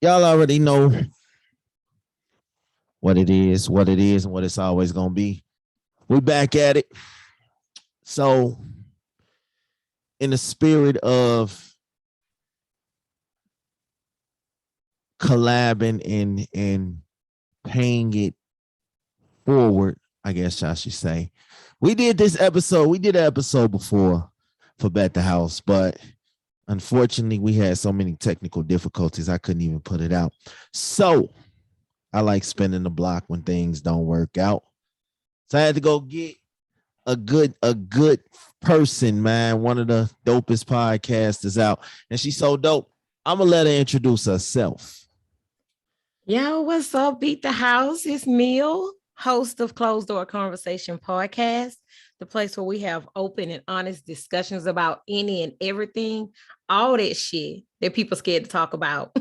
Y'all already know what it is, and what it's always gonna be. We back at it. So, in the spirit of collabing and paying it forward, I guess I should say, we did this episode. We did an episode before for Bet the House, but unfortunately, we had so many technical difficulties, I couldn't even put it out. So, I like spinning the block when things don't work out. So I had to go get a good person, man. One of the dopest podcasters out. And she's so dope. I'm gonna let her introduce herself. Yo, what's up? Beat the House. It's Meal, host of Closed Door Conversation Podcast, the place where we have open and honest discussions about any and everything, all that shit that people scared to talk about.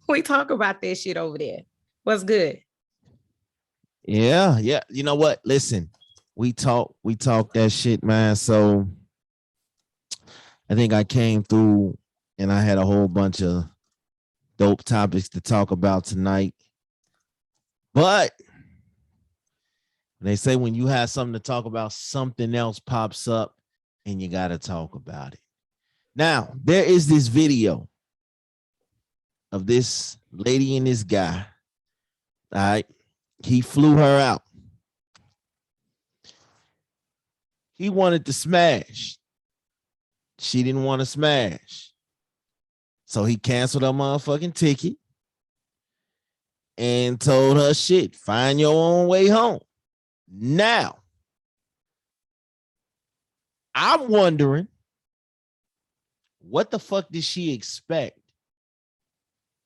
We talk about that shit over there. What's good? Yeah. You know what? Listen, we talk that shit, man. So I think I came through and I had a whole bunch of dope topics to talk about tonight. But they say when you have something to talk about, something else pops up and you got to talk about it. Now, there is this video of this lady and this guy. All right. He flew her out. He wanted to smash. She didn't want to smash. So he canceled her motherfucking ticket and told her, shit, find your own way home. Now, I'm wondering, what the fuck did she expect?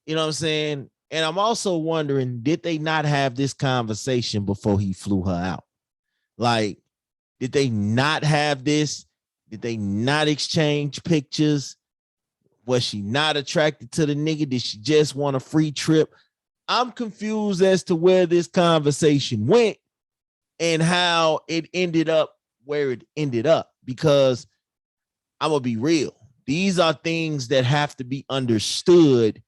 You know what I'm saying? And I'm also wondering, did they not have this conversation before he flew her out? Like, did they not have this? Did they not exchange pictures? Was she not attracted to the nigga? Did she just want a free trip? I'm confused as to where this conversation went and how it ended up where it ended up, because I'm going to be real. These are things that have to be understood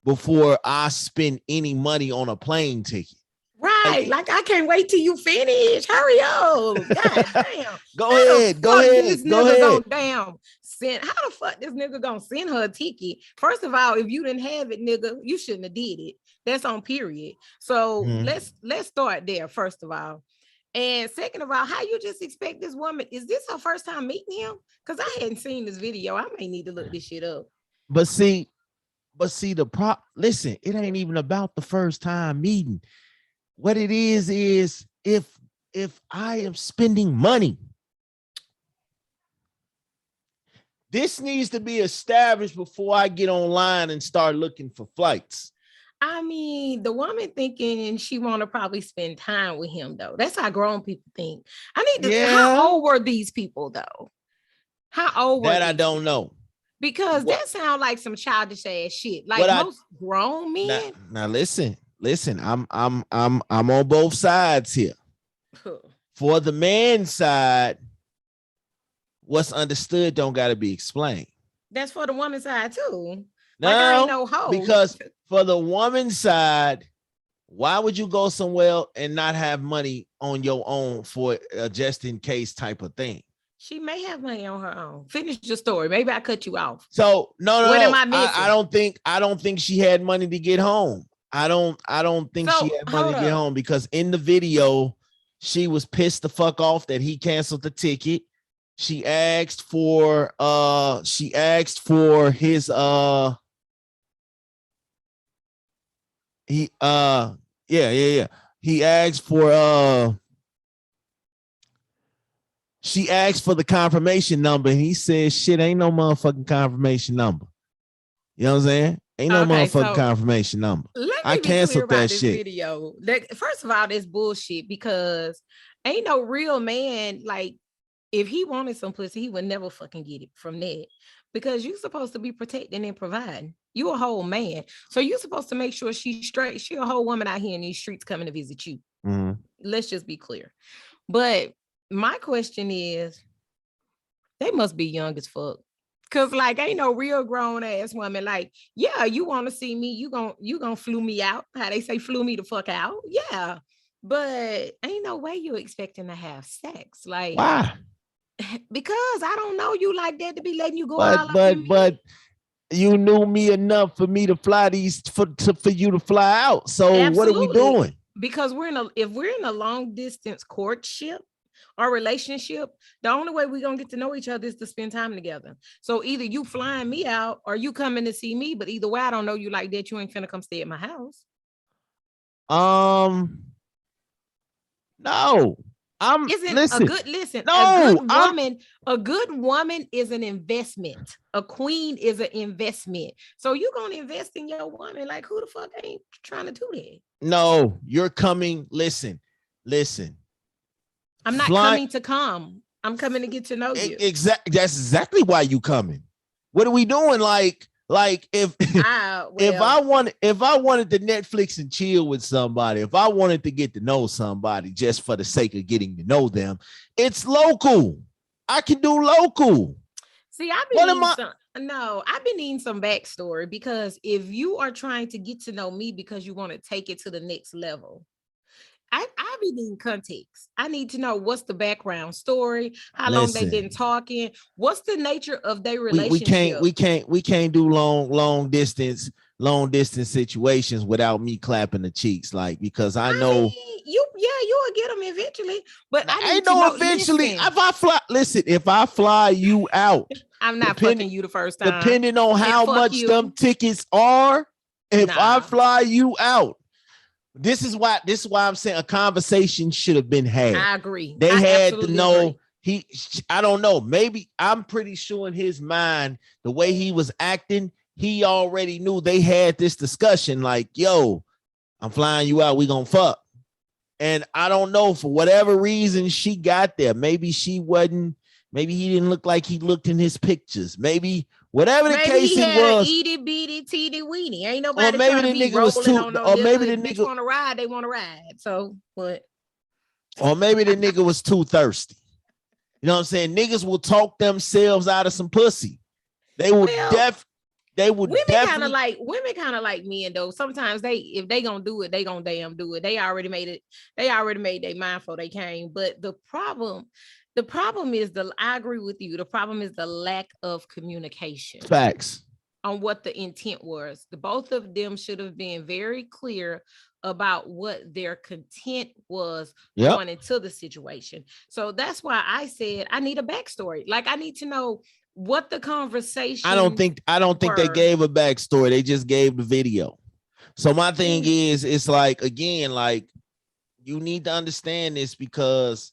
before I spend any money on a plane ticket. Right. Like, I can't wait till you finish. Hurry up. God damn. Go ahead. This nigga gonna damn send, how the fuck this nigga gonna send her a ticket? First of all, if you didn't have it, nigga, you shouldn't have did it. That's on period. So let's start there, first of all. And second of all, how you just expect this woman? Is this her first time meeting him? Because I hadn't seen this video. I may need to look this shit up. But see, listen, it ain't even about the first time meeting. What it is if I am spending money, this needs to be established before I get online and start looking for flights. I mean, the woman thinking she want to probably spend time with him, though. That's how grown people think. I need to. Yeah. How old were these people, though? How old were that? I don't know. Because that sounds like some childish ass shit. Like most grown men. Now listen. I'm on both sides here. For the man side, what's understood don't got to be explained. That's for the woman's side too. No, like I ain't no hoe. Because for the woman's side, why would you go somewhere and not have money on your own for a just in case type of thing? She may have money on her own. Finish your story. Maybe I cut you off. So no. What am I missing? I don't think she had money to get home. I don't think she had money to get home, because in the video, she was pissed the fuck off that he canceled the ticket. She asked for his He asked for she asked for the confirmation number, and he said, shit, ain't no motherfucking confirmation number. You know what I'm saying? Ain't no motherfucking confirmation number. I canceled that shit. Video. First of all, that's bullshit, because ain't no real man, like, if he wanted some pussy, he would never fucking get it from that, because you're supposed to be protecting and providing. You a whole man. So you're supposed to make sure she's straight. She a whole woman out here in these streets coming to visit you. Mm-hmm. Let's just be clear. But my question is, they must be young as fuck. Cause like ain't no real grown ass woman. Like, yeah, you want to see me, you gonna flew me out. How they say flew me the fuck out. Yeah. But ain't no way you expecting to have sex. Like, Why? because I don't know you like that to be letting you go But all up but in but me. you knew me enough for me to fly for you to fly out. So what are we Absolutely. doing? Because if we're in a long distance courtship or relationship, the only way we're gonna get to know each other is to spend time together. So either you flying me out or you coming to see me, but either way, I don't know you like that. You ain't finna come stay at my house. No. I'm Isn't a listen. good listen, No, a good woman is an investment. A queen is an investment. So you gonna invest in your woman. Like, who the fuck ain't trying to do that? no, you're coming. Listen. I'm not Fly coming to come. I'm coming to get to know you. that's exactly why you coming. What are we doing? Like if if I wanted to Netflix and chill with somebody, if I wanted to get to know somebody just for the sake of getting to know them, it's local. I can do local. See, I've been needing some backstory, because if you are trying to get to know me because you want to take it to the next level, I be needing context. I need to know what's the background story, how long they've been talking, what's the nature of their relationship. We can't do long distance situations without me clapping the cheeks, like, because I know you will get them eventually, but I need ain't to no know. eventually. Listen, If I fly you out, I'm not fucking you the first time. Depending on how much them tickets are, if I fly you out, this is why I'm saying a conversation should have been had. I agree. They had to know. I don't know. Maybe I'm pretty sure in his mind, the way he was acting, he already knew they had this discussion. Like, yo, I'm flying you out. We gonna fuck. And I don't know, for whatever reason she got there. Maybe she wasn't. Maybe he didn't look like he looked in his pictures. Maybe whatever the case it was. Itty bitty teeny weeny. Ain't nobody trying to be rolling on no nigga. Maybe the nigga want to ride. They want to ride. So what? Or maybe the nigga was too thirsty. You know what I'm saying? Niggas will talk themselves out of some pussy. They would women kind of like men though. Sometimes if they gonna do it, they gonna damn do it. They already made their mind before they came. But the problem is I agree with you. The problem is the lack of communication. Facts. On what the intent was. The both of them should have been very clear about what their content was going into the situation. So that's why I said I need a backstory. Like, I need to know what the conversation. I don't think they gave a backstory. They just gave the video. So my thing is, it's like, again, like, you need to understand this, because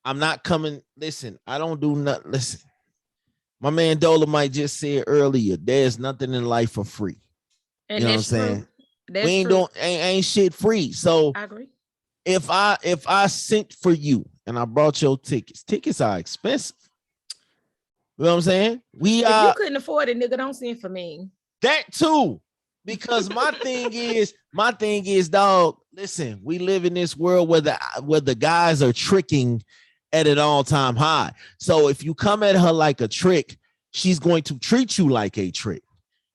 I'm not coming. Listen, I don't do nothing. Listen, my man Dolomite just said earlier, there's nothing in life for free. And you know what I'm saying? We ain't shit free. So I agree. If I sent for you and I brought your tickets are expensive. You know what I'm saying? If you couldn't afford it, nigga, don't send for me. That too. Because my thing is, dog, listen, we live in this world where the guys are tricking at an all-time high. So if you come at her like a trick, she's going to treat you like a trick.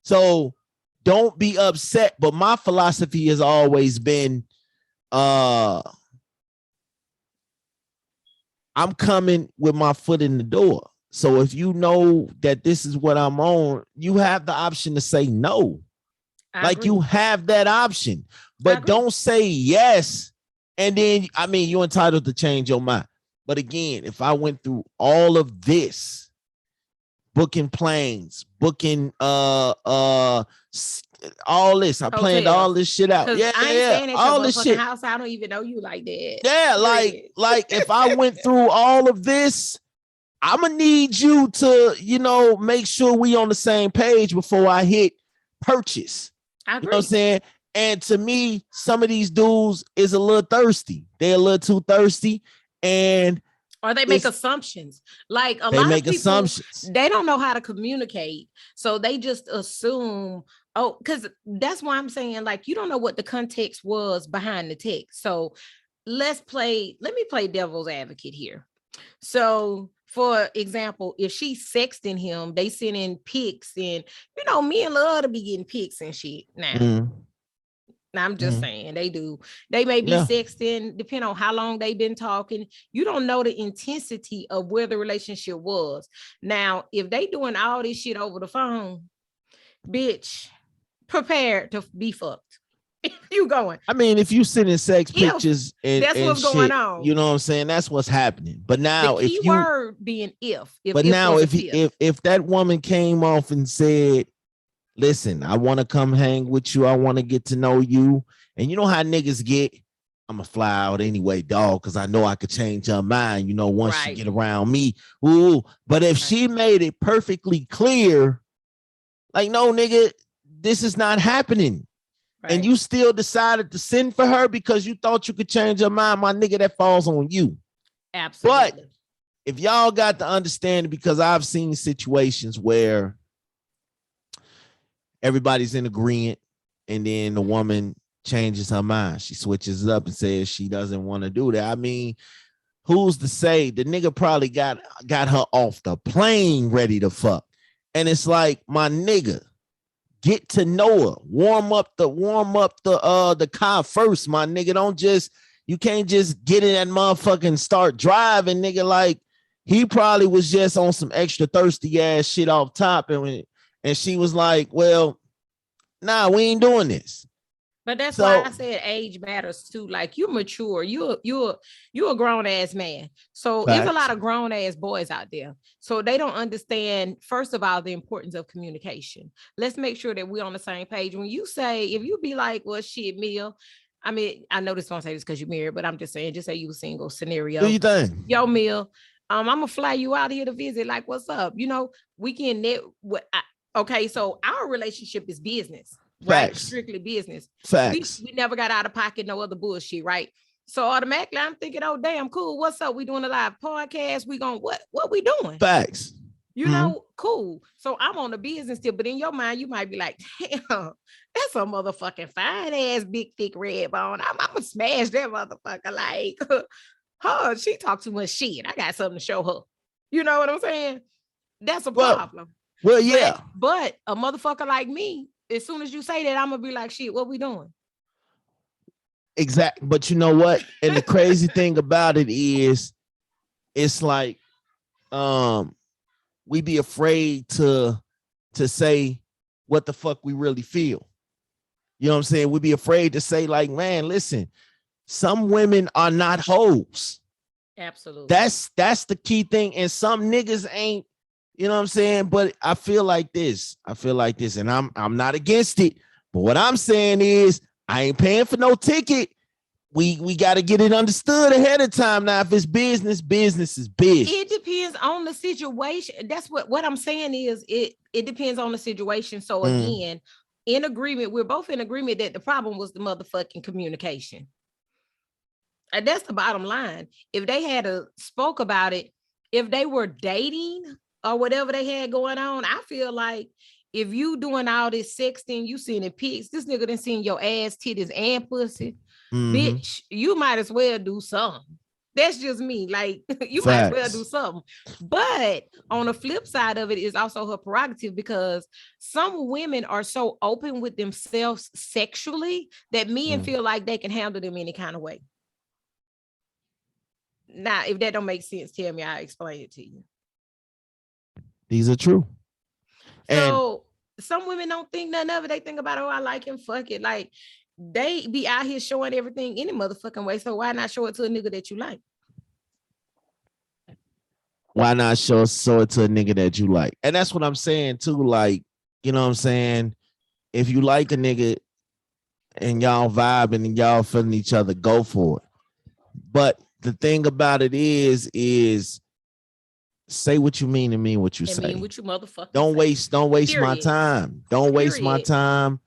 So don't be upset. But my philosophy has always been, I'm coming with my foot in the door. So if you know that this is what I'm on, you have the option to say no. You have that option, but don't say yes. And then, I mean, you're entitled to change your mind. But again, if I went through all of this, booking planes, booking all this, I planned all this shit out. Yeah, I ain't staying at all your this shit. House. I don't even know you like that. Yeah, like if I went through all of this, I'm gonna need you to, make sure we on the same page before I hit purchase. I agree. You know what I'm saying? And to me, some of these dudes is a little thirsty. They're a little too thirsty. Or they make assumptions. Like a lot of people, they don't know how to communicate. So they just assume, because that's why I'm saying, like, you don't know what the context was behind the text. So let me play devil's advocate here. So for example, if she's sexting him, they sending pics, and men love to be getting pics and shit now. I'm just saying they do. They may be sexting, depending on how long they've been talking. You don't know the intensity of where the relationship was. Now, if they doing all this shit over the phone, bitch, prepare to be fucked. If you going. I mean, if you sending sex pictures and that's what's shit, going on. You know what I'm saying? That's what's happening. But now, the key word being if. But now, if that woman came off and said, listen, I want to come hang with you. I want to get to know you. And you know how niggas get, I'm going to fly out anyway, dog, because I know I could change her mind, once she get around me. Ooh. But if she made it perfectly clear, like, no, nigga, this is not happening. Right. And you still decided to send for her because you thought you could change her mind, my nigga, that falls on you. Absolutely. But if y'all got to understand, because I've seen situations where everybody's in agreement, and then the woman changes her mind. She switches it up and says she doesn't want to do that. I mean, who's to say the nigga probably got her off the plane ready to fuck? And it's like, my nigga, get to know her. Warm up the car first, my nigga. You can't just get in that motherfucker and start driving, nigga. Like, he probably was just on some extra thirsty ass shit off top, and she was like, well, nah, we ain't doing this. But that's why I said age matters too. Like, you mature, you're a grown ass man. So there's a lot of grown ass boys out there. So they don't understand, first of all, the importance of communication. Let's make sure that we're on the same page. When you say, if you be like, well, shit, Mill, I mean, I know this don't say this because you're married, but I'm just saying, just say you a single scenario. Do you think? Yo, Mill, I'm gonna fly you out here to visit. Like, what's up? We can okay, so our relationship is business. Right, Facts. strictly business. Facts. We never got out of pocket, no other bullshit, right? So automatically, I'm thinking, oh damn, cool. What's up? We doing a live podcast. We going what we doing? Facts. Cool. So I'm on the business still, but in your mind, you might be like, damn, that's a motherfucking fine ass, big thick red bone. I'm gonna smash that motherfucker. Like, she talk too much shit. I got something to show her. You know what I'm saying? That's a problem. Well, yeah. But a motherfucker like me, as soon as you say that, I'm gonna be like, shit, what we doing? Exactly. But you know what? And the crazy thing about it is, it's like, we be afraid to say what the fuck we really feel. You know what I'm saying? We be afraid to say, like, man, listen, some women are not hoes. Absolutely. That's the key thing. And some niggas ain't. You know what I'm saying? But I feel like this, and I'm not against it. But what I'm saying is, I ain't paying for no ticket. We got to get it understood ahead of time. Now, if it's business, business is business. It depends on the situation. That's what I'm saying is, it depends on the situation. So again, in agreement, we're both in agreement that the problem was the motherfucking communication. And that's the bottom line. If they had spoke about it, if they were dating or whatever they had going on, I feel like if you doing all this sexting, you sending pics, this nigga done seen your ass, titties, and pussy, bitch, you might as well do something. That's just me. Like, you might as well do something. But on the flip side of it is also her prerogative, because some women are so open with themselves sexually that men feel like they can handle them any kind of way. Now, if that don't make sense, tell me, I'll explain it to you. These are true. So some women don't think nothing of it. They think about, oh, I like him, fuck it. Like, they be out here showing everything any motherfucking way. So why not show it to a nigga that you like? Why not show it to a nigga that you like? And that's what I'm saying too. Like, you know what I'm saying? If you like a nigga and y'all vibing and y'all feeling each other, go for it. But the thing about it is say what you mean and mean what you say. Mean what you motherfucker don't waste my time. Don't waste my time.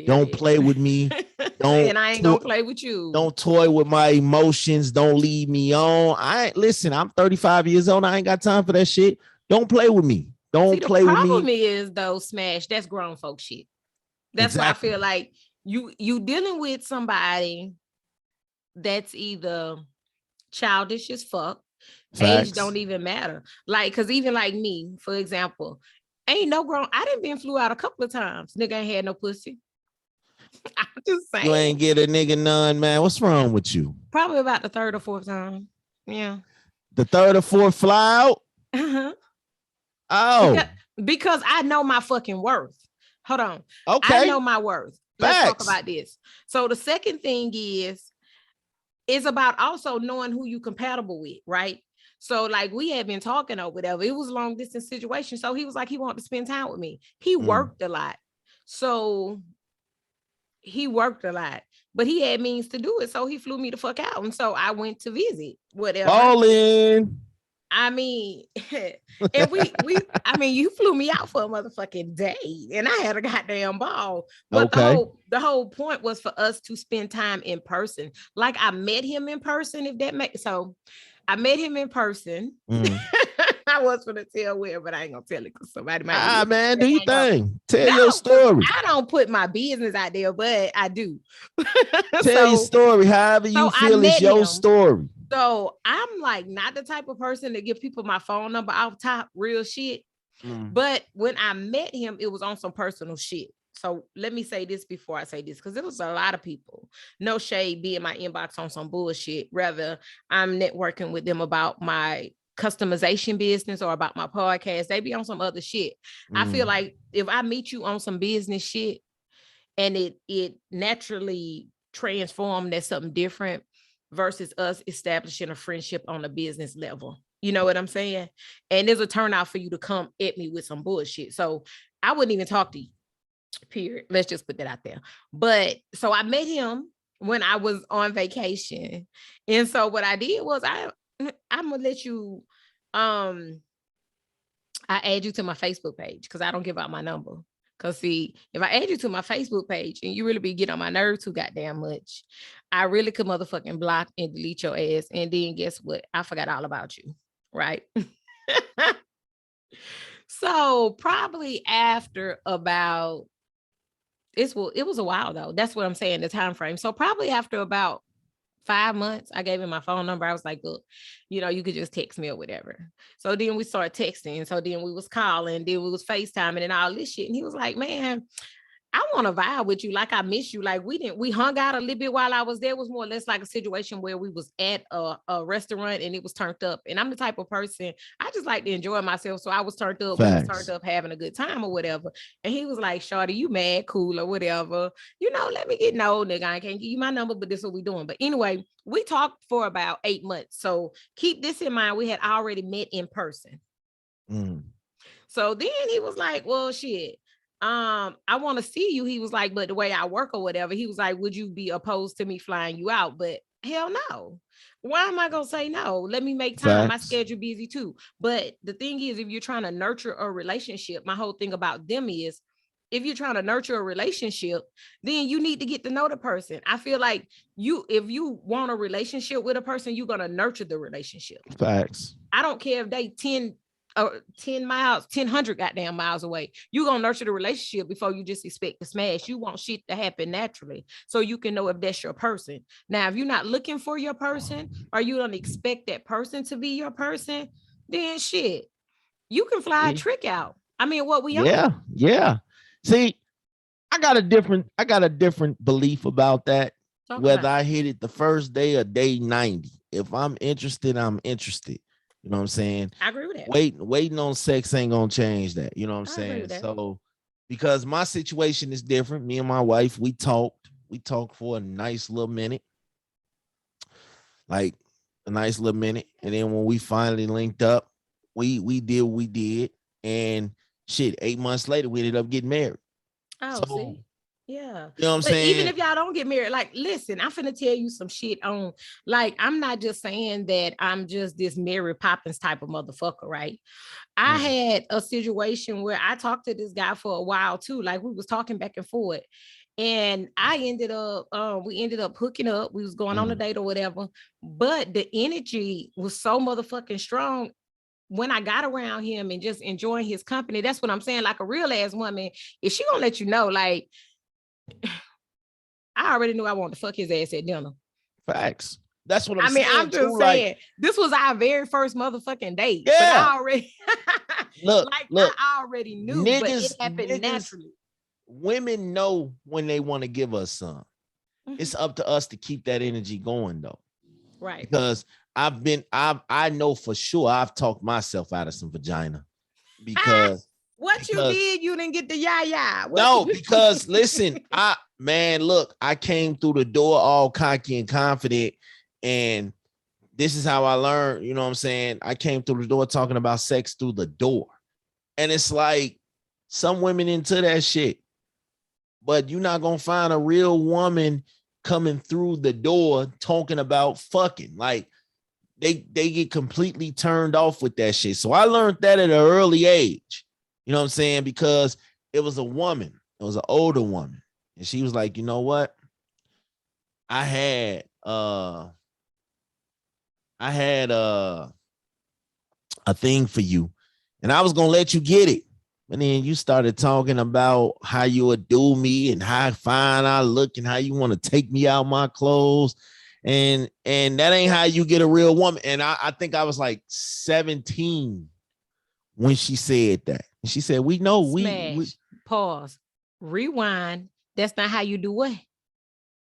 Don't play with me. Don't. And I ain't gonna play with you. Don't toy with my emotions. Don't lead me on. I'm 35 years old. I ain't got time for that shit. Don't play with me. Don't play with me. The problem is, though, Smash, that's grown folk shit. That's exactly. Why I feel like you dealing with somebody that's either childish as fuck, Age Facts. don't even matter. Like, cause even like me, for example, ain't no grown. I done been flew out a couple of times. Nigga ain't had no pussy. I'm just You saying. ain't get a nigga none, man. What's wrong with you? Probably about the third or fourth time. Yeah. The third or fourth fly out? Uh-huh. Oh. Because I know my fucking worth. Hold on. Okay. I know my worth. Let's talk about this. So the second thing is about also knowing who you compatible with, right? So like we had been talking or whatever. It was a long distance situation. So he was like, he wanted to spend time with me. He worked a lot. So he worked a lot, but he had means to do it. So he flew me the fuck out. And so I went to visit, whatever. All in. I mean, and I mean, you flew me out for a motherfucking day and I had a goddamn ball. But the whole point was for us to spend time in person. Like I met him in person, if that makes so. I met him in person. I was gonna tell where, but I ain't gonna tell it because somebody might. Man, do your thing. Tell your story. I don't put my business out there, but I do. Tell your story, however you feel is your story. So I'm like not the type of person to give people my phone number off top, real shit. But when I met him, it was on some personal shit. So let me say this before I say this, because it was a lot of people. No shade, be in my inbox on some bullshit. Rather, I'm networking with them about my customization business or about my podcast. They be on some other shit. I feel like if I meet you on some business shit and it naturally transformed as something different versus us establishing a friendship on a business level. You know what I'm saying? And there's a turnout for you to come at me with some bullshit. So I wouldn't even talk to you. Period. Let's just put that out there. But so I met him when I was on vacation. And so what I did was I'm gonna let you I add you to my Facebook page because I don't give out my number. Cause see, if I add you to my Facebook page and you really be getting on my nerves too goddamn much, I really could motherfucking block and delete your ass. And then guess what? I forgot all about you. Right. So probably after about it was a while though. That's what I'm saying, the time frame. So probably after about 5 months, I gave him my phone number. I was like, look, you could just text me or whatever. So then we started texting. So then we was calling, then we was FaceTiming and all this shit. And he was like, man, I want to vibe with you. Like I miss you. Like we hung out a little bit while I was there. It was more or less like a situation where we was at a restaurant and it was turned up. And I'm the type of person, I just like to enjoy myself. So I was turned up, we was turned up having a good time or whatever. And he was like, shawty, you mad, cool or whatever. Let me get no nigga. I can't give you my number, but this is what we doing. But anyway, we talked for about 8 months. So keep this in mind. We had already met in person. So then he was like, well, shit. I want to see you. He was like, but the way I work or whatever, he was like, would you be opposed to me flying you out? But hell no. Why am I going to say no? Let me make time. My schedule busy too. But the thing is, if you're trying to nurture a relationship, my whole thing about them is if you're trying to nurture a relationship, then you need to get to know the person. I feel like if you want a relationship with a person, you're going to nurture the relationship. Facts. I don't care if they 10 miles, 1,000 goddamn miles away. You're going to nurture the relationship before you just expect to smash. You want shit to happen naturally so you can know if that's your person. Now, if you're not looking for your person or you don't expect that person to be your person, then shit, you can fly a trick out. I mean, what we on? Yeah. See, I got a different belief about that. Whether I hit it the first day or day 90. If I'm interested, I'm interested. You know what I'm saying? I agree with that. Waiting on sex ain't gonna change that. You know what I'm saying? So because my situation is different, me and my wife, we talked for a nice little minute. Like a nice little minute. And then when we finally linked up, we did what we did. And shit, 8 months later, we ended up getting married. Oh, see? Yeah. You know what I'm saying? Even if y'all don't get married, like, listen, I'm finna tell you some shit on, like, I'm not just saying that I'm just this Mary Poppins type of motherfucker, right? I had a situation where I talked to this guy for a while too. Like we was talking back and forth. And we ended up hooking up. We was going on a date or whatever. But the energy was so motherfucking strong. When I got around him and just enjoying his company, that's what I'm saying. Like a real ass woman, if she gonna let you know, like, I already knew I wanted to fuck his ass at dinner. Facts. That's what I'm I mean, saying. I'm just saying, this was our very first motherfucking date. Yeah. But I already look. I already knew, niggas, but it happened naturally. Women know when they want to give us some. It's up to us to keep that energy going though. Right. Because I know for sure I've talked myself out of some vagina. Because you did, you didn't get the yah. No, because listen, I came through the door all cocky and confident, and this is how I learned, you know what I'm saying? I came through the door talking about sex through the door. And it's like some women into that shit, but you're not gonna find a real woman coming through the door talking about fucking. Like they get completely turned off with that shit. So I learned that at an early age. You know what I'm saying? Because it was a woman, it was an older woman, and she was like, you know what? I had a thing for you, and I was gonna let you get it. And then you started talking about how you would do me and how fine I look and how you want to take me out my clothes. And that ain't how you get a real woman. And I think I was like 17 when she said that. And she said, we know we pause, rewind. That's not how you do what?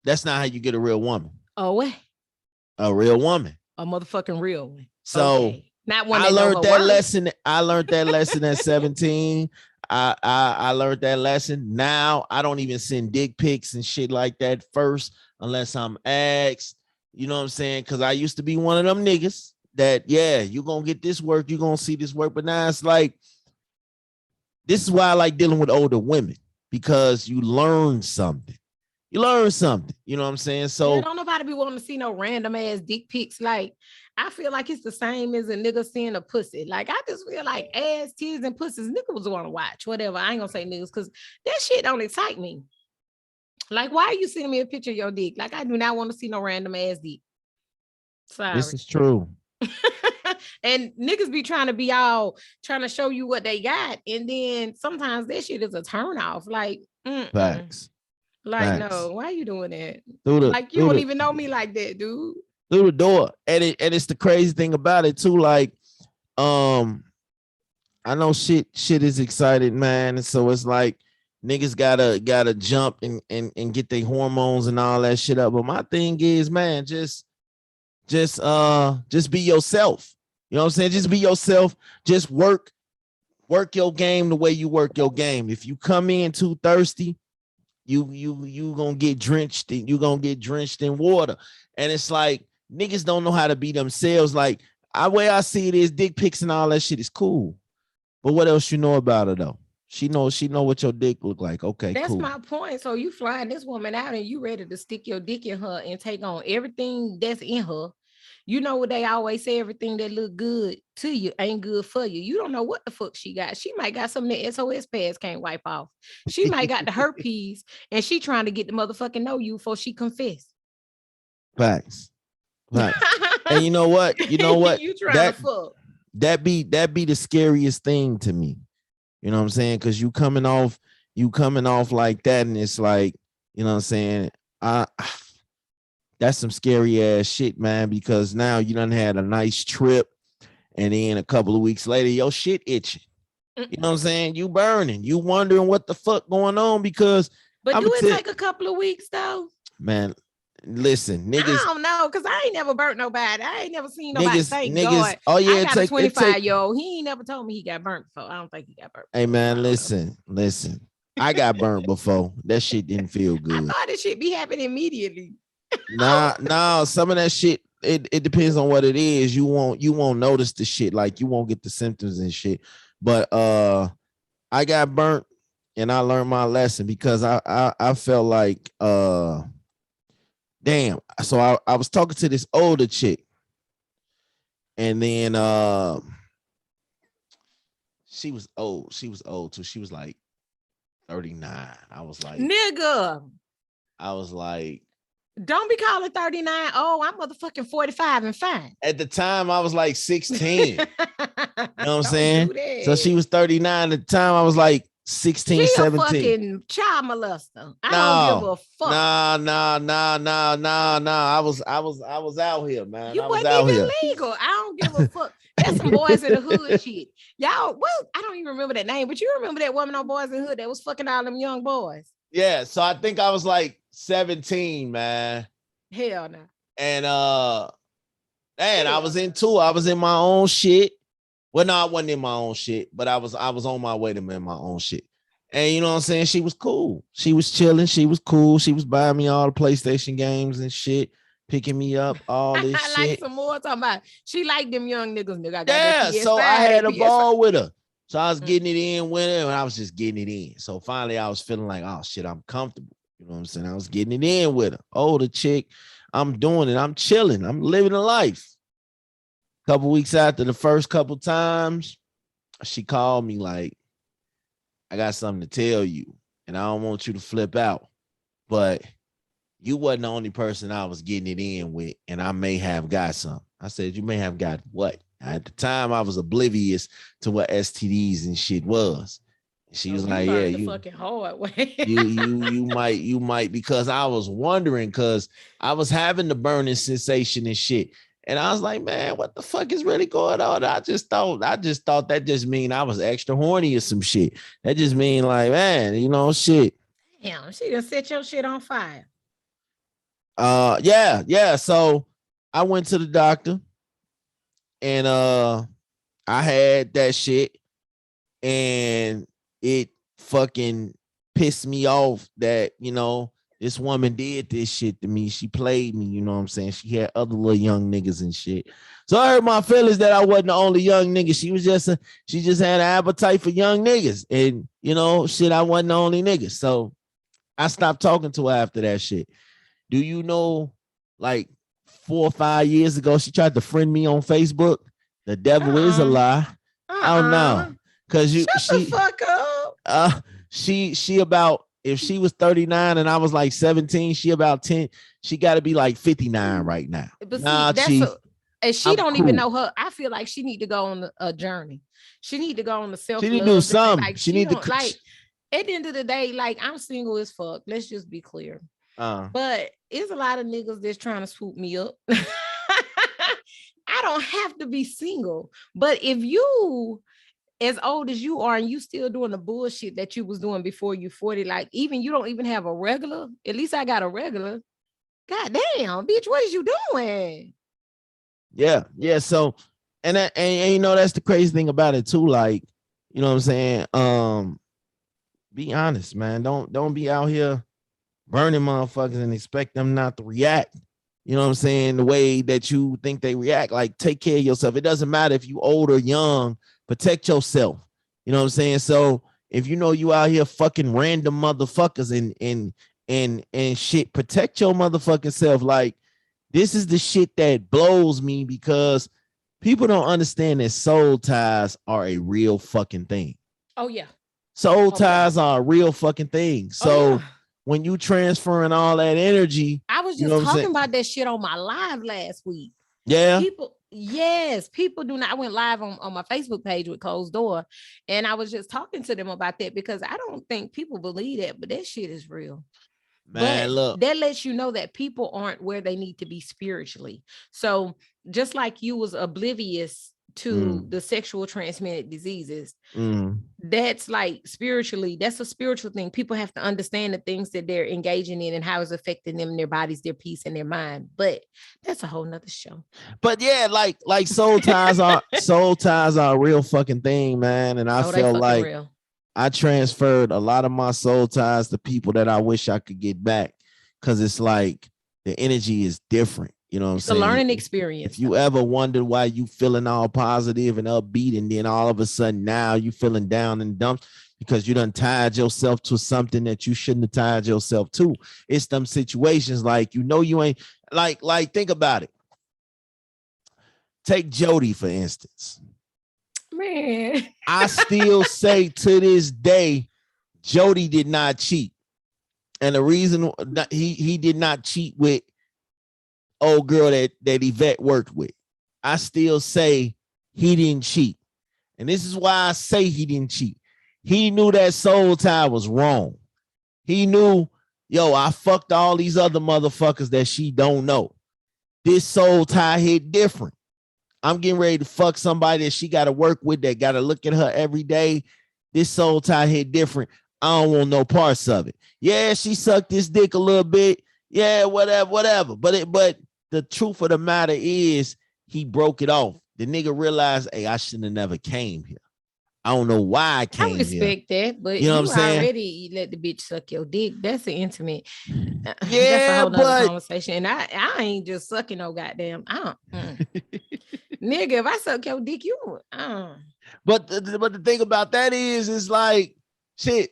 That's not how you get a real woman. Oh, what? A real woman. A motherfucking real one. So okay. Not one I learned that words. lesson. I learned that lesson at 17. I learned that lesson. Now I don't even send dick pics and shit like that first unless I'm asked. You know what I'm saying? Because I used to be one of them niggas that, yeah, you're going to get this work. You're going to see this work. But now it's like, this is why I like dealing with older women, because you learn something. You learn something. You know what I'm saying? So don't nobody be wanting to see no random ass dick pics. Like, I feel like it's the same as a nigga seeing a pussy. Like, I just feel like ass, titties, and pussies, niggas want to watch, whatever. I ain't gonna say niggas, because that shit don't excite me. Like, why are you sending me a picture of your dick? Like, I do not want to see no random ass dick. Sorry. This is true. And niggas be trying to show you what they got. And then sometimes that shit is a turn off. Like, facts. Like, facts. No, why are you doing that? Like, you don't even know me like that, dude. Through the door. And it's the crazy thing about it too. Like, I know shit is excited, man. And so it's like niggas gotta jump and get their hormones and all that shit up. But my thing is, man, just be yourself. You know what I'm saying? Just be yourself. Just work your game the way you work your game. If you come in too thirsty, you gonna get drenched. You gonna get drenched in water. And it's like niggas don't know how to be themselves. Like, way I see it is dick pics and all that shit is cool. But what else you know about her though? She know what your dick look like. Okay, that's cool. my point. So you flying this woman out and you ready to stick your dick in her and take on everything that's in her. You know what they always say, everything that look good to you ain't good for you. You don't know what the fuck she got. She might got something that SOS pads can't wipe off. She might got the herpes and she trying to get the motherfucking know you before she confess. Facts. And you know what? You trying to fuck. That be the scariest thing to me. You know what I'm saying? Because you coming off like that, and it's like, you know what I'm saying? That's some scary ass shit, man, because now you done had a nice trip and then a couple of weeks later, your shit itching. You know what I'm saying? You burning, you wondering what the fuck going on because. But do it take a couple of weeks though? Man, listen, niggas. I don't know, because I ain't never burnt nobody. I ain't never seen nobody. Thank God. Oh yeah, I got a 25-year-old. He ain't never told me he got burnt before. I don't think he got burnt. Hey man, listen. I got burnt before. That shit didn't feel good. I thought this shit be happening immediately. Nah, some of that shit, it depends on what it is. You won't notice the shit, like you won't get the symptoms and shit. But I got burnt and I learned my lesson because I felt like damn. So I was talking to this older chick, and then she was old too. She was like 39. I was like, nigga. I was like, don't be calling 39. Oh, I'm motherfucking 45 and fine. At the time, I was like 16. You know what I'm saying? So she was 39 at the time. I was like 16, She 17. a fucking child molester. I don't give a fuck. Nah. I was out here, man. You I was wasn't out even here. legal. I don't give a fuck. That's some boys in the hood shit. Y'all, well, I don't even remember that name, but you remember that woman on Boys in the Hood that was fucking all them young boys. Yeah, so I think I was like 17, man. Hell no. And I was in my own shit. Well, no, I wasn't in my own shit, but I was on my way to in my own shit. And you know what I'm saying? She was cool. She was chilling. She was cool. She was buying me all the PlayStation games and shit, picking me up, all this I shit. Like some more talking about. She like them young niggas, nigga. I got yeah, that PS5, so I had a PS5. ball with her. So I was getting it in with her, and I was just getting it in. So finally, I was feeling like, oh shit, I'm comfortable. You know what I'm saying? I was getting it in with her. Oh, the chick, I'm doing it. I'm chilling. I'm living a life. A couple weeks after the first couple times, she called me like, I got something to tell you, and I don't want you to flip out, but you wasn't the only person I was getting it in with, and I may have got some. I said, you may have got what? At the time, I was oblivious to what STDs and shit was. She was like, yeah, you fucking hard way. you might, because I was wondering, because I was having the burning sensation and shit. And I was like, man, what the fuck is really going on? I just thought that just mean I was extra horny or some shit. That just mean like, man, you know, shit. Damn, she done set your shit on fire. Yeah. So I went to the doctor and I had that shit, and it fucking pissed me off that, you know, this woman did this shit to me. She played me, you know what I'm saying? She had other little young niggas and shit. So I hurt my feelings that I wasn't the only young nigga. She just had an appetite for young niggas. And, you know, shit, I wasn't the only nigga. So I stopped talking to her after that shit. Do you know, like 4 or 5 years ago, she tried to friend me on Facebook? The devil is a lie. Oh no. Cause Shut the fuck up. She about, if she was 39 and I was like 17, she about 10. She got to be like 59 right now. But see, and she don't even know her. I feel like she need to go on a journey. She need to go on the self-love. She need to do something. Like, she need to, like, at the end of the day, like, I'm single as fuck. Let's just be clear. But it's a lot of niggas that's trying to swoop me up. I don't have to be single. But if you as old as you are and you still doing the bullshit that you was doing before you 40, like, even you don't even have a regular. At least I got a regular. God damn, bitch, what is you doing? Yeah. So, and you know, that's the crazy thing about it too. Like, you know what I'm saying? Be honest, man. Don't be out here burning motherfuckers and expect them not to react. You know what I'm saying? The way that you think they react. Like, take care of yourself. It doesn't matter if you old or young. Protect yourself. You know what I'm saying? So if you know you out here fucking random motherfuckers and shit, protect your motherfucking self. Like, this is the shit that blows me, because people don't understand that soul ties are a real fucking thing. Oh yeah. Soul ties are a real fucking thing. So when you transferring all that energy, I was just talking about that shit on my live last week. Yeah. People do not. I went live on my Facebook page with Closed Door, and I was just talking to them about that, because I don't think people believe that, but that shit is real. Man, but look, that lets you know that people aren't where they need to be spiritually. So just like you was oblivious to the sexual transmitted diseases, that's like spiritually, that's a spiritual thing. People have to understand the things that they're engaging in and how it's affecting them, their bodies, their peace, and their mind. But that's a whole nother show. But yeah, like soul ties are a real fucking thing, man. And I felt like real. I transferred a lot of my soul ties to people that I wish I could get back, because it's like the energy is different. You know what I'm saying? It's a learning experience. If you ever wondered why you feeling all positive and upbeat, and then all of a sudden now you feeling down and dumped because you done tied yourself to something that you shouldn't have tied yourself to. It's them situations like, you know, you ain't like think about it. Take Jody, for instance. Man. I still say to this day, Jody did not cheat. And the reason he did not cheat with old girl that Yvette worked with, I still say he didn't cheat. And this is why I say he didn't cheat. He knew that soul tie was wrong. He knew, yo, I fucked all these other motherfuckers that she don't know. This soul tie hit different. I'm getting ready to fuck somebody that she got to work with, that got to look at her every day. This soul tie hit different. I don't want no parts of it. Yeah, she sucked this dick a little bit. Yeah, whatever. But the truth of the matter is, he broke it off. The nigga realized, hey, I shouldn't have never came here. I don't know why I came here. I respect that, but you know what I'm saying? Already let the bitch suck your dick. That's an intimate. Yeah, that's a whole nother conversation. And I ain't just sucking no goddamn. Nigga, if I suck your dick, you. But the thing about that is like, shit,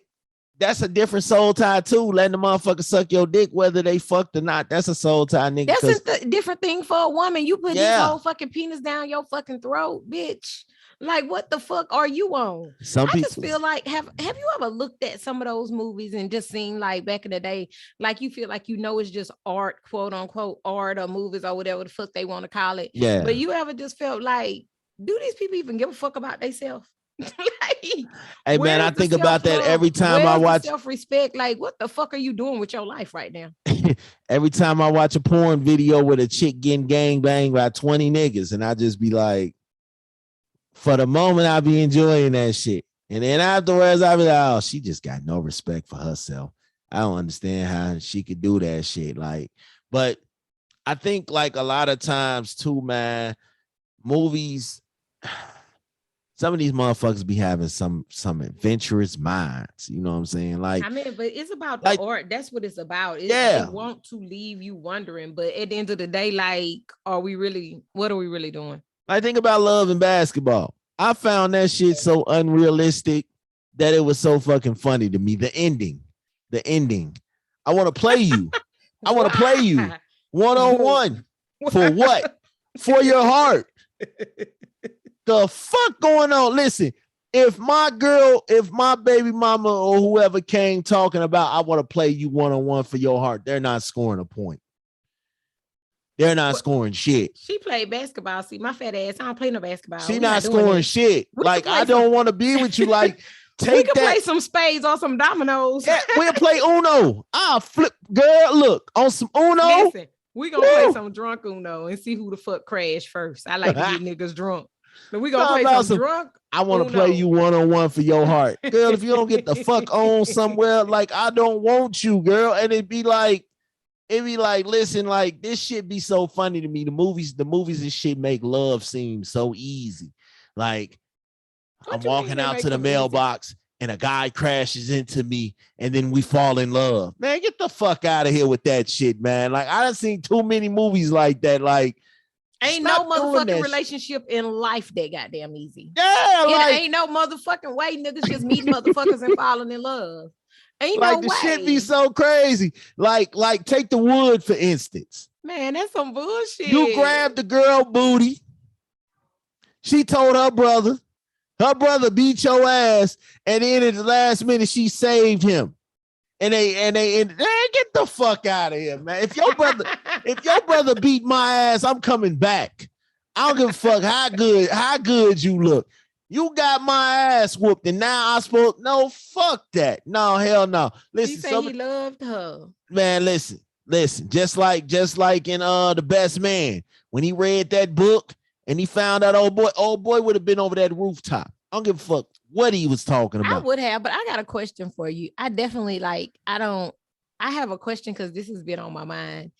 that's a different soul tie too. Letting the motherfucker suck your dick, whether they fucked or not. That's a soul tie, nigga. That's a different thing for a woman. You put this whole fucking penis down your fucking throat, bitch. Like, what the fuck are you on? I just feel like, have you ever looked at some of those movies and just seen, like, back in the day, like, you feel like, it's just art, quote unquote, art or movies or whatever the fuck they want to call it. Yeah. But you ever just felt like, do these people even give a fuck about themselves? Like, hey man, I think about that every time I watch self-respect. Like, what the fuck are you doing with your life right now? Every time I watch a porn video with a chick getting gangbanged by 20 niggas, and I just be like, for the moment, I'll be enjoying that shit. And then afterwards, I'll be like, oh, she just got no respect for herself. I don't understand how she could do that shit. Like, but I think like a lot of times too, man, movies, some of these motherfuckers be having some adventurous minds. You know what I'm saying? Like, I mean, but it's about the art. That's what it's about. They want to leave you wondering, but at the end of the day, like, what are we really doing? I think about Love and Basketball. I found that shit so unrealistic that it was so fucking funny to me. The ending. I want to play you. I want to play you one-on-one. For what? For your heart. The fuck going on? Listen, if my baby mama or whoever came talking about, I want to play you one-on-one for your heart, they're not scoring a point. They're not scoring shit. She played basketball. See, my fat ass, I don't play no basketball. She not scoring shit. Like, I don't want to be with you. Like, we can play some spades or some dominoes. Yeah, we'll play Uno. I'll flip, girl. Look, on some Uno. Listen, we gonna play some drunk Uno and see who the fuck crash first. I like to get niggas drunk. But we gonna play some drunk. I want to play you one-on-one for your heart. Girl, if you don't get the fuck on somewhere, like, I don't want you, girl. And it'd be like, listen, like, this shit be so funny to me. The movies and shit make love seem so easy. Like, I'm walking out to the mailbox and a guy crashes into me and then we fall in love. Man, get the fuck out of here with that shit, man. Like, I done seen too many movies like that. Like, ain't no motherfucking relationship in life that goddamn easy. Yeah, it ain't no motherfucking way niggas just meet motherfuckers and falling in love. Ain't like no the way. Shit be so crazy. Like take The Wood, for instance. Man, that's some bullshit. You grabbed the girl booty. She told her brother beat your ass, and then at the last minute she saved him. And they get the fuck out of here, man. If your brother beat my ass, I'm coming back. I don't give a fuck how good you look. You got my ass whooped, and now no, fuck that. No, hell no. Listen, he said he loved her. Man, listen. Just like in The Best Man, when he read that book and he found out old boy would have been over that rooftop. I don't give a fuck what he was talking about. I would have, but I got a question for you. I definitely I have a question because this has been on my mind.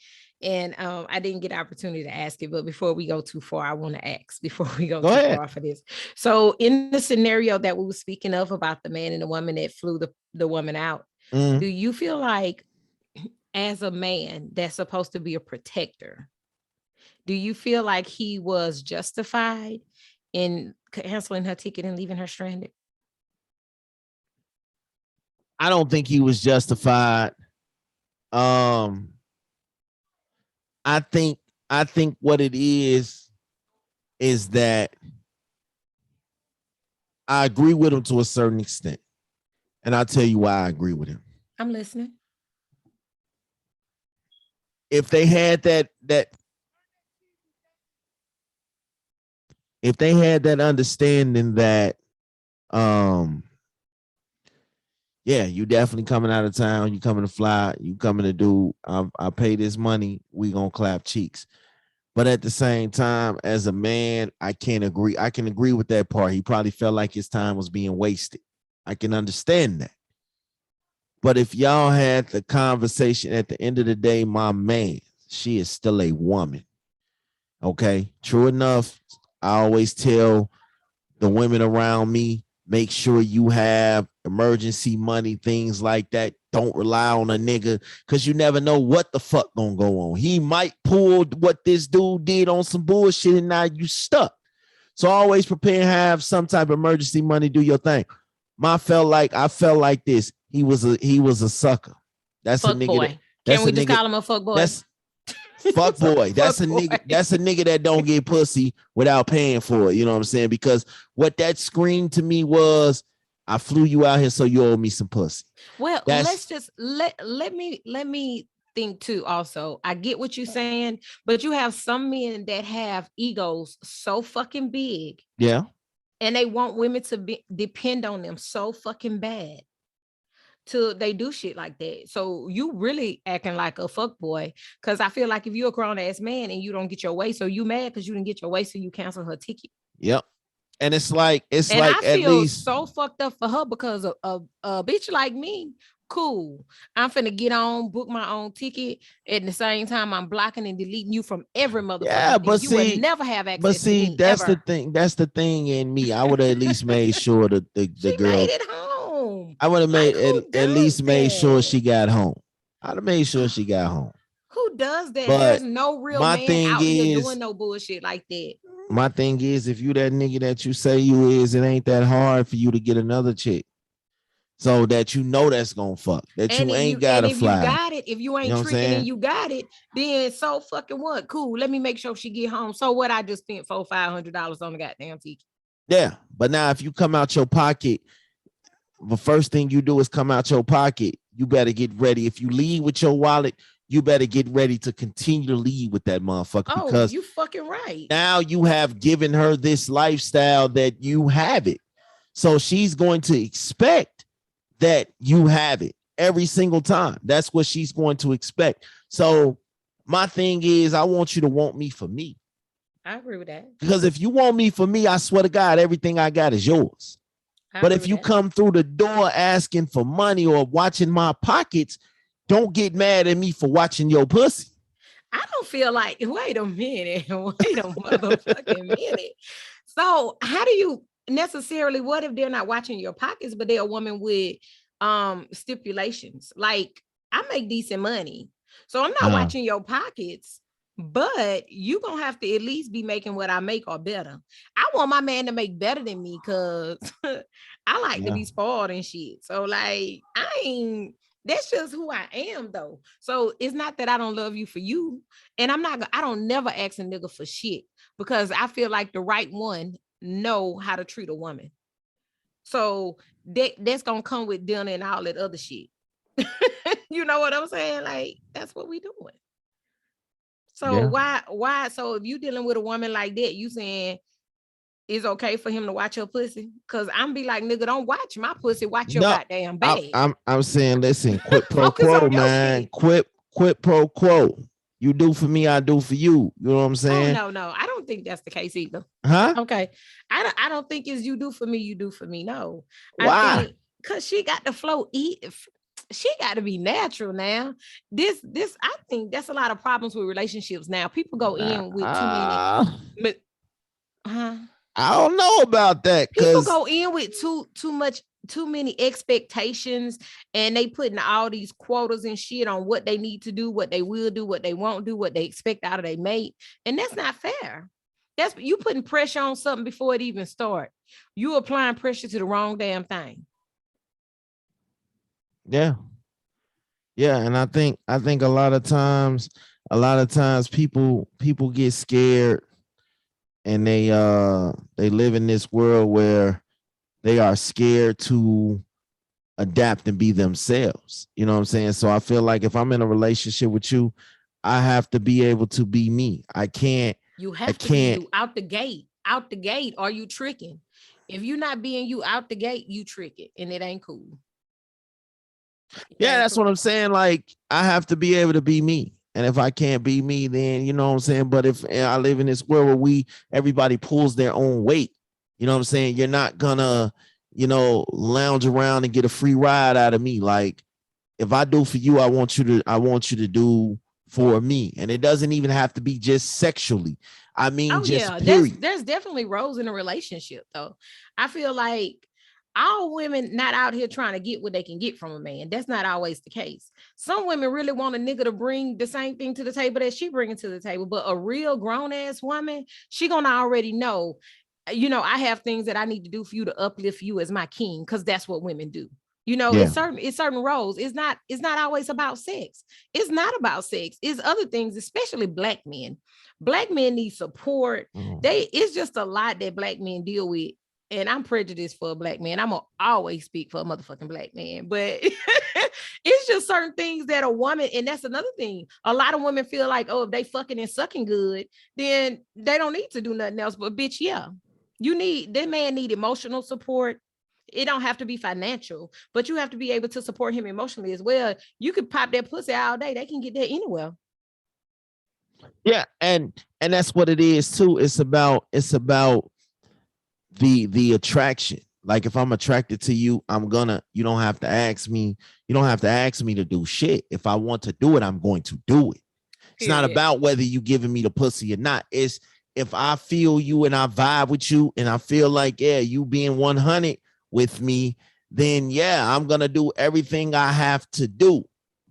And I didn't get an opportunity to ask it, but before we go too far, I want to ask before we go too far for this. So in the scenario that we were speaking of about the man and the woman that flew the woman out, do you feel like as a man that's supposed to be a protector, do you feel like he was justified in canceling her ticket and leaving her stranded? I don't think he was justified. I think what it is that I agree with him to a certain extent. And I'll tell you why I agree with him. I'm listening. If they had that understanding that yeah, you definitely coming out of town. You coming to fly. You coming to do. I pay this money. We gonna clap cheeks. But at the same time, as a man, I can't agree. I can agree with that part. He probably felt like his time was being wasted. I can understand that. But if y'all had the conversation at the end of the day, my man, she is still a woman. Okay. True enough. I always tell the women around me, make sure you have emergency money, things like that. Don't rely on a nigga because you never know what the fuck gonna go on. He might pull what this dude did on some bullshit and now you stuck. So always prepare and have some type of emergency money. Do your thing. I felt like this. He was a sucker. That's fuck a nigga. Boy. That's Can we a just nigga. call him a fuck boy? That's fuck boy. That's a boy. nigga. That's a nigga that don't get pussy without paying for it. You know what I'm saying? Because what that screamed to me was, I flew you out here so you owe me some pussy. Well, let's just let me think too. Also, I get what you're saying, but you have some men that have egos so fucking big. Yeah. And they want women to depend on them so fucking bad till they do shit like that. So you really acting like a fuck boy. Cause I feel like if you're a grown ass man and you don't get your way, so you mad because you didn't get your way, so you cancel her ticket. Yep. And it's like I at feel least so fucked up for her because of a bitch like me. Cool. I'm finna get on, book my own ticket. At the same time, I'm blocking and deleting you from every motherfucking thing. You will never have access to me. That's ever. the thing. That's the thing in me. I would have at least made sure that the She girl. made it home. I would have Like, at least made sure she got home. I'd have made sure she got home. Who does that? But there's no real my man thing out here is, doing no bullshit like that. my thing is, if you that nigga that you say you is, it ain't that hard for you to get another chick. So that you know that's gonna fuck. That And you if ain't gotta you fly. got it, if you ain't tricking and you got it, then so fucking what? Cool. Let me make sure she get home. So what? I just spent $400-$500 on the goddamn ticket. Yeah, but now if you come out your pocket, the first thing you do is come out your pocket. You better get ready. If you leave with your wallet, you better get ready to continue to lead with that motherfucker. Oh, because you fucking right. Now you have given her this lifestyle that you have it. So she's going to expect that you have it every single time. That's what she's going to expect. So my thing is, I want you to want me for me. I agree with that. Because if you want me for me, I swear to God, everything I got is yours. But if you come through the door asking for money or watching my pockets, don't get mad at me for watching your pussy. I don't feel like, wait a minute, wait a motherfucking minute. So how do you necessarily, what if they're not watching your pockets, but they're a woman with stipulations? Like, I make decent money, so I'm not watching your pockets, but you gonna have to at least be making what I make or better. I want my man to make better than me because I like to be spoiled and shit. So like, that's just who I am though. So it's not that I don't love you for you. And I don't never ask a nigga for shit because I feel like the right one know how to treat a woman. So that's gonna come with dinner and all that other shit. You know what I'm saying? Like, that's what we doing. So why? So if you dealing with a woman like that, you saying it's okay for him to watch your pussy? Cause I'm be like, nigga, don't watch my pussy, watch your goddamn bag. I'm saying, listen, quit pro quo, man. Quit pro quo. You do for me, I do for you. You know what I'm saying? Oh, no. I don't think that's the case either. Huh? Okay. I don't think it's you do for me, you do for me. No. Why? I think because she got to flow she got to be natural now. This I think that's a lot of problems with relationships now. People go in with too many, I don't know about that. People go in with too many expectations, and they putting all these quotas and shit on what they need to do, what they will do, what they won't do, what they expect out of their mate, and that's not fair. That's you putting pressure on something before it even start. You applying pressure to the wrong damn thing. Yeah. And I think a lot of times people get scared, and they live in this world where they are scared to adapt and be themselves. You know what I'm saying? So I feel like if I'm in a relationship with you, I have to be able to be me. I can't. You have to be you out the gate. Out the gate, are you tricking? If you're not being you out the gate, you trick it, and it ain't cool. Yeah, that's what I'm saying. Like, I have to be able to be me. And if I can't be me, then you know what I'm saying. But if I live in this world where everybody pulls their own weight, you know what I'm saying? You're not gonna, lounge around and get a free ride out of me. Like, if I do for you, I want you to do for me. And it doesn't even have to be just sexually. I mean, just period. There's definitely roles in a relationship, though. I feel like all women not out here trying to get what they can get from a man. That's not always the case. Some women really want a nigga to bring the same thing to the table that she bringing to the table. But a real grown ass woman, she gonna already know, I have things that I need to do for you to uplift you as my king, because that's what women do. It's certain roles. It's not always about sex. It's not about sex. It's other things, especially black men. Black men need support. It's just a lot that black men deal with. And I'm prejudiced for a black man. I'm gonna always speak for a motherfucking black man, but it's just certain things that a woman, and that's another thing. A lot of women feel like, oh, if they fucking and sucking good, then they don't need to do nothing else. But bitch, yeah, that man need emotional support. It don't have to be financial, but you have to be able to support him emotionally as well. You could pop that pussy all day. They can get that anywhere. Yeah, and that's what it is too. It's about the attraction. Like, if I'm attracted to you, you don't have to ask me to do shit. If I want to do it, I'm going to do it. It's not about whether you giving me the pussy or not. It's if I feel you and I vibe with you and I feel like, yeah, you being 100 with me, then yeah, I'm going to do everything I have to do.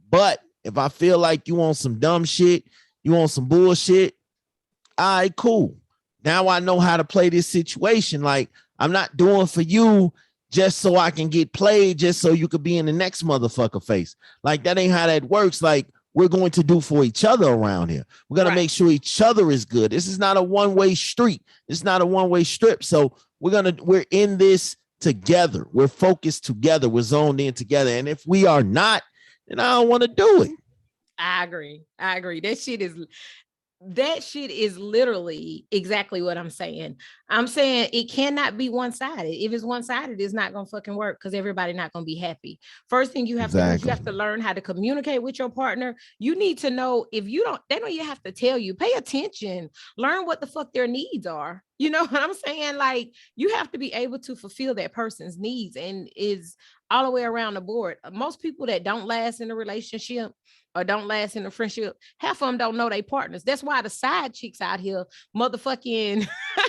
But if I feel like you want some dumb shit, you want some bullshit, all right, cool. Now I know how to play this situation. Like, I'm not doing for you just so I can get played, just so you could be in the next motherfucker face. Like, that ain't how that works. Like, we're going to do for each other around here. We're going to make sure each other is good. This is not a one-way street. It's not a one-way strip. So we're in this together. We're focused together. We're zoned in together. And if we are not, then I don't want to do it. I agree. That shit is literally exactly what I'm saying. I'm saying it cannot be one-sided. If it's one-sided, it's not gonna fucking work, because everybody not gonna be happy. First thing you have to do is you have to learn how to communicate with your partner. You need to know, if you don't, they don't even have to tell you. Pay attention, learn what the fuck their needs are. You know what I'm saying? Like, you have to be able to fulfill that person's needs, and is all the way around the board. Most people that don't last in a relationship or don't last in a friendship, half of them don't know they partners. That's why the side chicks out here motherfucking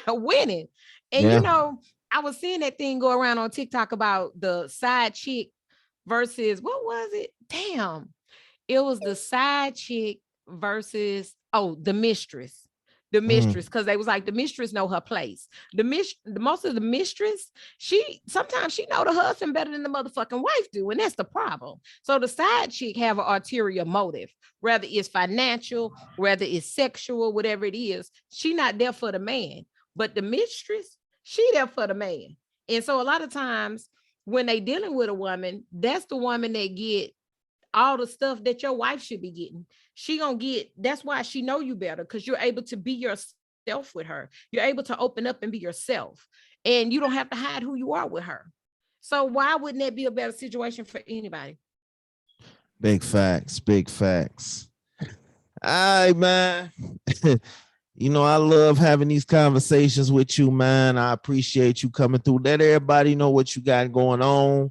winning. And I was seeing that thing go around on TikTok about the side chick versus, what was it? Damn. It was the side chick versus, the mistress. The mistress, because they was like, the mistress know her place. Most of the mistress, sometimes she know the husband better than the motherfucking wife do, and that's the problem. So the side chick have an ulterior motive, whether it's financial, whether it's sexual, whatever it is. She not there for the man, but the mistress, she there for the man. And so a lot of times when they dealing with a woman, that's the woman that get all the stuff that your wife should be getting. She gonna get, that's why she know you better, because you're able to be yourself with her. You're able to open up and be yourself, and you don't have to hide who you are with her. So why wouldn't that be a better situation for anybody? Big facts. All right, man. I love having these conversations with you, man. I appreciate you coming through. Let everybody know what you got going on,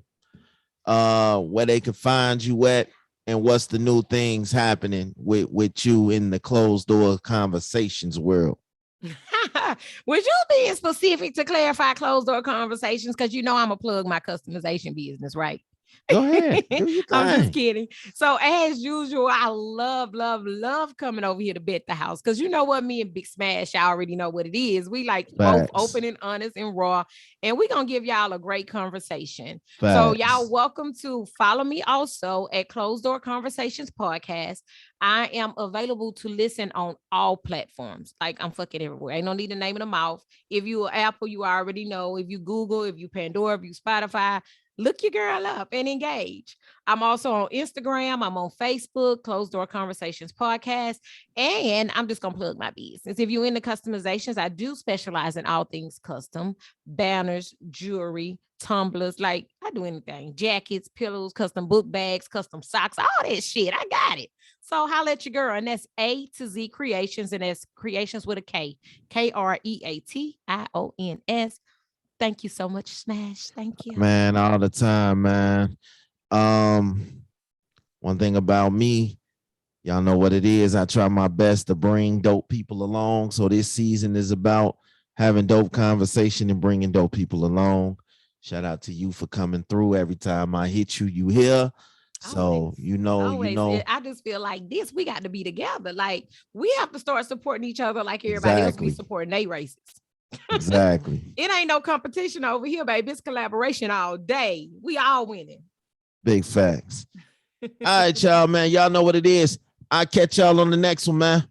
where they can find you at, and what's the new things happening with you in the closed door conversations world. Would you be specific to clarify closed door conversations? Because I'm gonna plug my customization business, right? Go ahead. I'm just kidding. So as usual, I love coming over here to Bet the House, because you know what, me and Big Smash, I already know what it is. We like both open and honest and raw, and we're gonna give y'all a great conversation. So y'all welcome to follow me also at Closed Door Conversations Podcast. I am available to listen on all platforms. Like, I'm fucking everywhere. Ain't no need to name it a mouth. If you are Apple, you already know. If you Google, if you Pandora, if you Spotify, Look your girl up and engage. I'm also on Instagram. I'm on Facebook, Closed Door Conversations Podcast. And I'm just going to plug my business. If you're into customizations, I do specialize in all things custom: banners, jewelry, tumblers. Like, I do anything: jackets, pillows, custom book bags, custom socks, all that shit. I got it. So holla at your girl. And that's A to Z Creations. And that's creations with a K. Kreations. Thank you so much, Smash. Thank you. Man, all the time, man. One thing about me, y'all know what it is. I try my best to bring dope people along. So this season is about having dope conversation and bringing dope people along. Shout out to you for coming through. Every time I hit you, you here. So always, you know. I just feel like this. We got to be together. Like, we have to start supporting each other like everybody else be supporting their races. Exactly. It ain't no competition over here, baby. It's collaboration all day. We all winning. Big facts. All right, y'all, man. Y'all know what it is. I'll catch y'all on the next one, man.